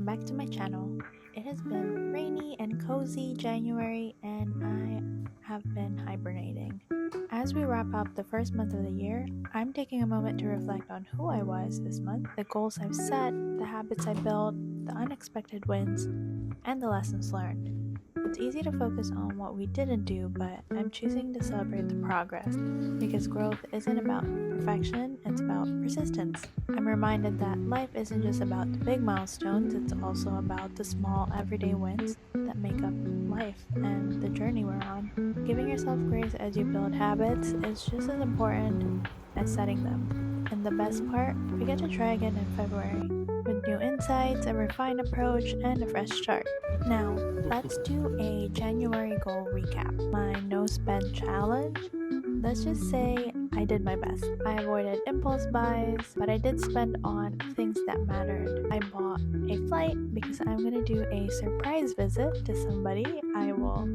back to my channel. It has been rainy and cozy January and I have been hibernating. As we wrap up the first month of the year, I'm taking a moment to reflect on who I was this month, the goals I've set, the habits I built, the unexpected wins, and the lessons learned. It's easy to focus on what we didn't do, but I'm choosing to celebrate the progress because growth isn't about perfection, it's about persistence. I'm reminded that life isn't just about the big milestones, it's also about the small everyday wins that make up life and the journey we're on. Giving yourself grace as you build habits is just as important as setting them. And the best part, we get to try again in February with new insights, a refined approach, and a fresh start. Now, let's do a January goal recap. My no spend challenge. Let's just say I did my best. I avoided impulse buys, but I did spend on things that mattered. I bought a flight because I'm gonna do a surprise visit to somebody. I will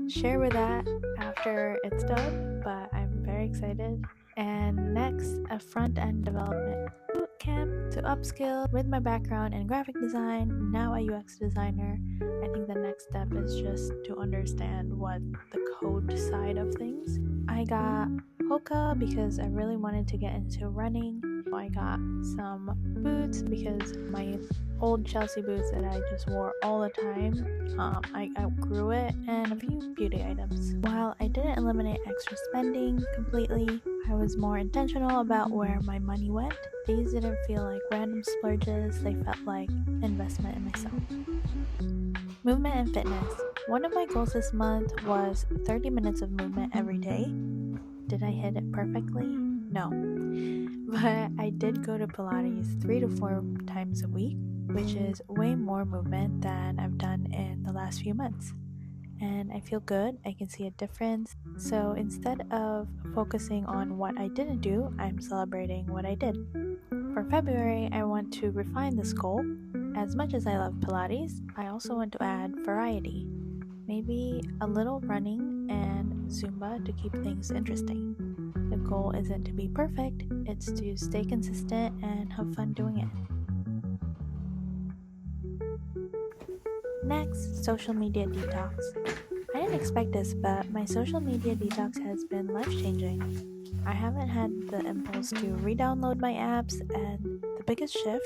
share with that after it's done, but I'm very excited. And next, a front-end development bootcamp to upskill. With my background in graphic design, now a UX designer, I think the next step is just to understand what the code side of things. I got Hoka because I really wanted to get into running. I got some boots because my old Chelsea boots that I just wore all the time, I outgrew it, and a few beauty items. While I didn't eliminate extra spending completely, I was more intentional about where my money went. These didn't feel like random splurges, they felt like investment in myself. Movement and fitness. One of my goals this month was 30 minutes of movement every day. Did I hit it perfectly? No. But I did go to Pilates 3 to 4 times a week, which is way more movement than I've done in the last few months. And I feel good, I can see a difference. So instead of focusing on what I didn't do, I'm celebrating what I did. For February, I want to refine this goal. As much as I love Pilates, I also want to add variety. Maybe a little running and Zumba to keep things interesting. The goal isn't to be perfect, it's to stay consistent and have fun doing it. Next, social media detox. I didn't expect this, but my social media detox has been life-changing. I haven't had the impulse to re-download my apps, and the biggest shift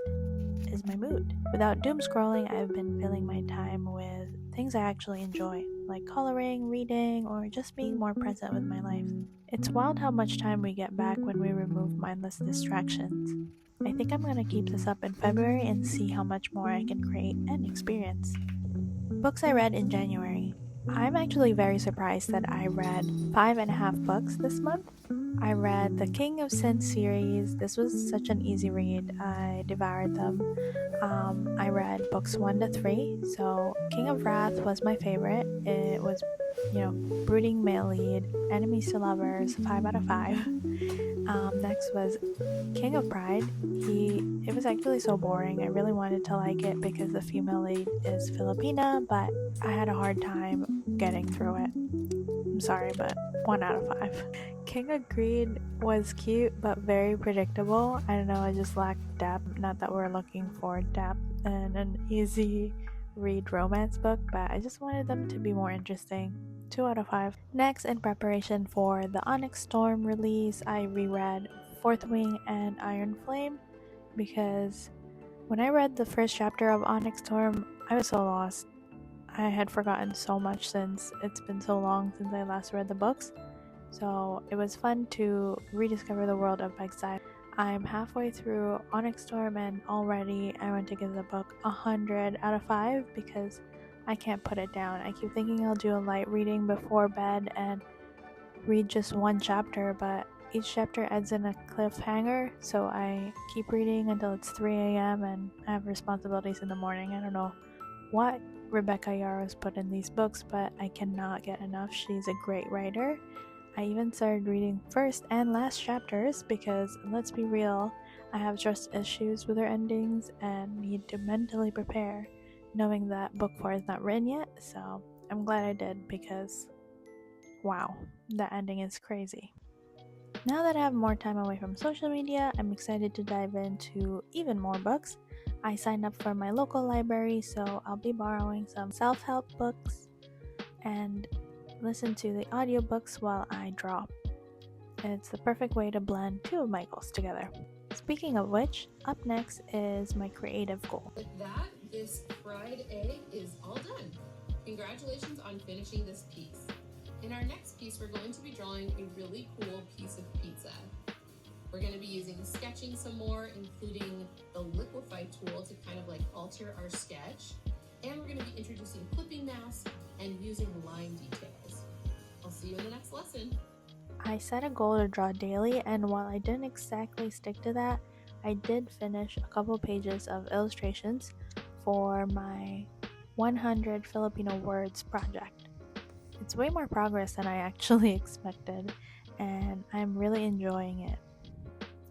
is my mood. Without doom scrolling, I've been filling my time with things I actually enjoy, like coloring, reading, or just being more present with my life. It's wild how much time we get back when we remove mindless distractions. I think I'm gonna keep this up in February and see how much more I can create and experience. Books I read in January. I'm actually very surprised that I read 5.5 books this month. I read the King of Sin series. This was such an easy read. I devoured them. I read books 1 to 3. So King of Wrath was my favorite. It was, brooding male lead, enemies to lovers, 5 out of 5. Next was King of Pride. It was actually so boring. I really wanted to like it because the female lead is Filipina, but I had a hard time getting through it. I'm sorry, but 1 out of 5. King of Greed was cute but very predictable. I don't know, I just lacked depth. Not that we're looking for depth in an easy read romance book, but I just wanted them to be more interesting. 2 out of 5. Next, in preparation for the Onyx Storm release, I reread Fourth Wing and Iron Flame because when I read the first chapter of Onyx Storm, I was so lost. I had forgotten so much since it's been so long since I last read the books. So it was fun to rediscover the world of Exile. I'm halfway through Onyx Storm and already I want to give the book 100 out of 5 because I can't put it down. I keep thinking I'll do a light reading before bed and read just one chapter, but each chapter ends in a cliffhanger, so I keep reading until it's 3 a.m. and I have responsibilities in the morning. I don't know what Rebecca Yarros put in these books, but I cannot get enough. She's a great writer. I even started reading first and last chapters because, let's be real, I have trust issues with her endings and need to mentally prepare, knowing that book 4 is not written yet, so I'm glad I did because, wow, that ending is crazy. Now that I have more time away from social media, I'm excited to dive into even more books. I signed up for my local library, so I'll be borrowing some self-help books and listen to the audiobooks while I draw. It's the perfect way to blend two of my goals together. Speaking of which, up next is my creative goal. With that, this fried egg is all done. Congratulations on finishing this piece. In our next piece, we're going to be drawing a really cool piece of pizza. We're going to be using sketching some more, including the liquify tool to kind of like alter our sketch. And we're going to be introducing clipping masks and using line details. I'll see you in the next lesson. I set a goal to draw daily, and while I didn't exactly stick to that, I did finish a couple pages of illustrations for my 100 Filipino words project. It's way more progress than I actually expected, and I'm really enjoying it.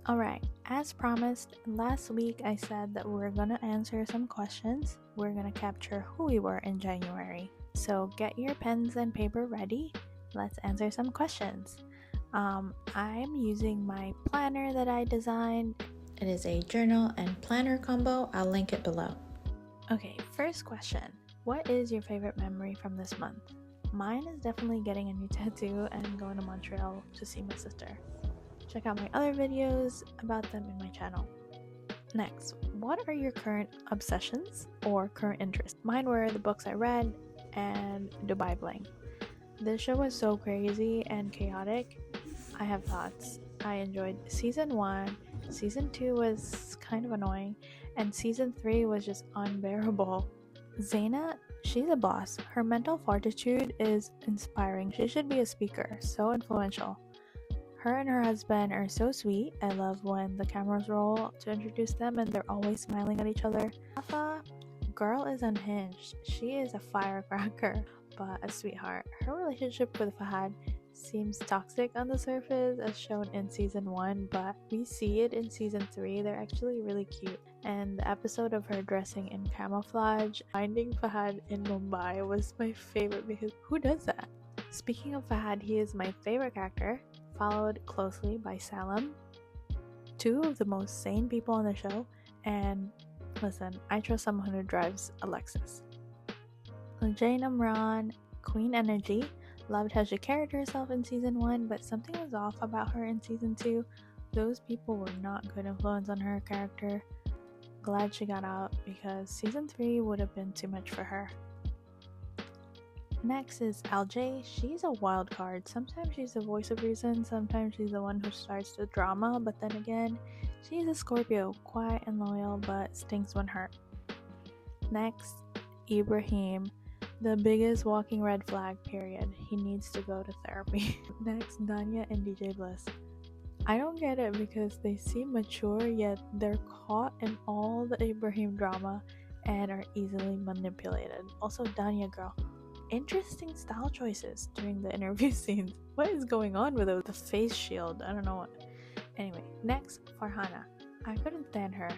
Alright, as promised, last week I said that we're gonna answer some questions. We're gonna capture who we were in January. So get your pens and paper ready. Let's answer some questions. I'm using my planner that I designed. It is a journal and planner combo. I'll link it below. Okay, first question. What is your favorite memory from this month? Mine is definitely getting a new tattoo and going to Montreal to see my sister. Check out my other videos about them in my channel. Next, what are your current obsessions or current interests? Mine were the books I read and Dubai Bling. This show was so crazy and chaotic. I have thoughts. I enjoyed season 1, season 2 was kind of annoying, and season 3 was just unbearable. Zaina, she's a boss. Her mental fortitude is inspiring. She should be a speaker, so influential. Her and her husband are so sweet. I love when the cameras roll to introduce them and they're always smiling at each other. Rafa, girl is unhinged. She is a firecracker, but a sweetheart. Her relationship with Fahad seems toxic on the surface as shown in season 1, but we see it in season 3. They're actually really cute. And the episode of her dressing in camouflage, finding Fahad in Mumbai, was my favorite because who does that? Speaking of Fahad, he is my favorite character, followed closely by Salam, two of the most sane people on the show. And listen, I trust someone who drives a Lexus. Jane Amran, Queen Energy, loved how she carried herself in season 1, but something was off about her in season 2. Those people were not good influence on her character. Glad she got out because season 3 would have been too much for her. Next is LJ. She's a wild card. Sometimes she's the voice of reason, sometimes she's the one who starts the drama, but then again, she's a Scorpio, quiet and loyal, but stings when hurt. Next, Ibrahim. The biggest walking red flag, period. He needs to go to therapy. Next, Danya and DJ Bliss. I don't get it because they seem mature, yet they're caught in all the Ibrahim drama and are easily manipulated. Also, Danya girl. Interesting style choices during the interview scenes. What is going on with the face shield? I don't know what. Anyway, next, Farhana. I couldn't stand her.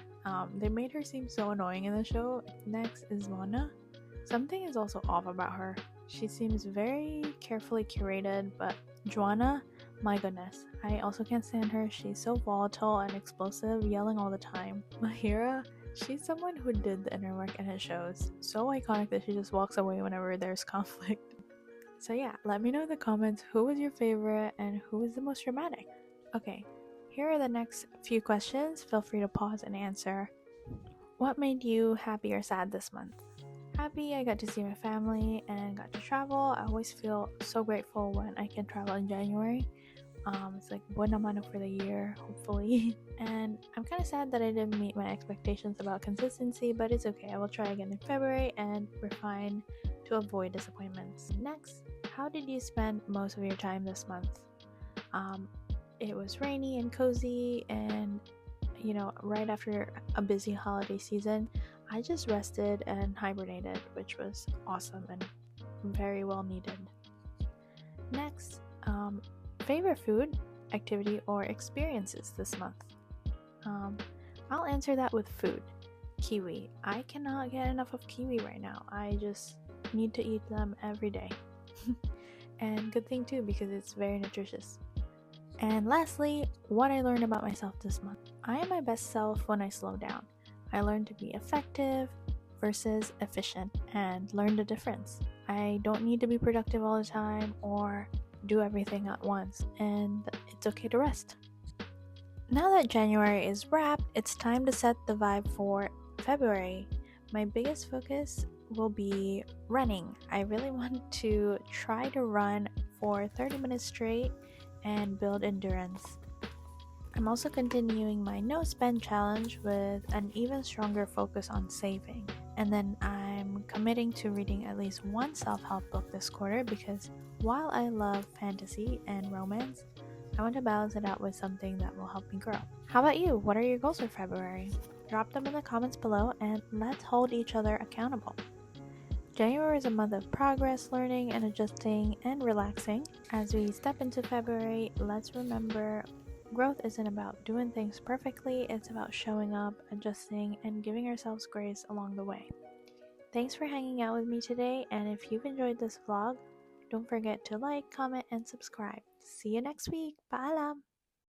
They made her seem so annoying in the show. Next is Mona. Something is also off about her. She seems very carefully curated, but Joanna, my goodness, I also can't stand her. She's so volatile and explosive, yelling all the time. Mahira, she's someone who did the inner work and it shows. So iconic that she just walks away whenever there's conflict. So yeah, let me know in the comments who was your favorite and who was the most dramatic. Okay, here are the next few questions. Feel free to pause and answer. What made you happy or sad this month? Happy, I got to see my family and got to travel. I always feel so grateful when I can travel in January. It's like buena mano for the year, hopefully. And I'm kind of sad that I didn't meet my expectations about consistency, but it's okay. I will try again in February and refine to avoid disappointments. Next, how did you spend most of your time this month? It was rainy and cozy, and right after a busy holiday season, I just rested and hibernated, which was awesome and very well needed. Next, favorite food, activity, or experiences this month? I'll answer that with food. Kiwi. I cannot get enough of kiwi right now. I just need to eat them every day. And good thing too, because it's very nutritious. And lastly, what I learned about myself this month. I am my best self when I slow down. I learned to be effective versus efficient and learned the difference. I don't need to be productive all the time or do everything at once, and it's okay to rest. Now that January is wrapped, it's time to set the vibe for February. My biggest focus will be running. I really want to try to run for 30 minutes straight and build endurance. I'm also continuing my no spend challenge with an even stronger focus on saving. And then I'm committing to reading at least one self-help book this quarter because while I love fantasy and romance, I want to balance it out with something that will help me grow. How about you? What are your goals for February? Drop them in the comments below and let's hold each other accountable. January is a month of progress, learning, and adjusting and relaxing. As we step into February, let's remember growth isn't about doing things perfectly, it's about showing up, adjusting, and giving ourselves grace along the way. Thanks for hanging out with me today, and if you've enjoyed this vlog, don't forget to like, comment, and subscribe. See you next week. Paalam!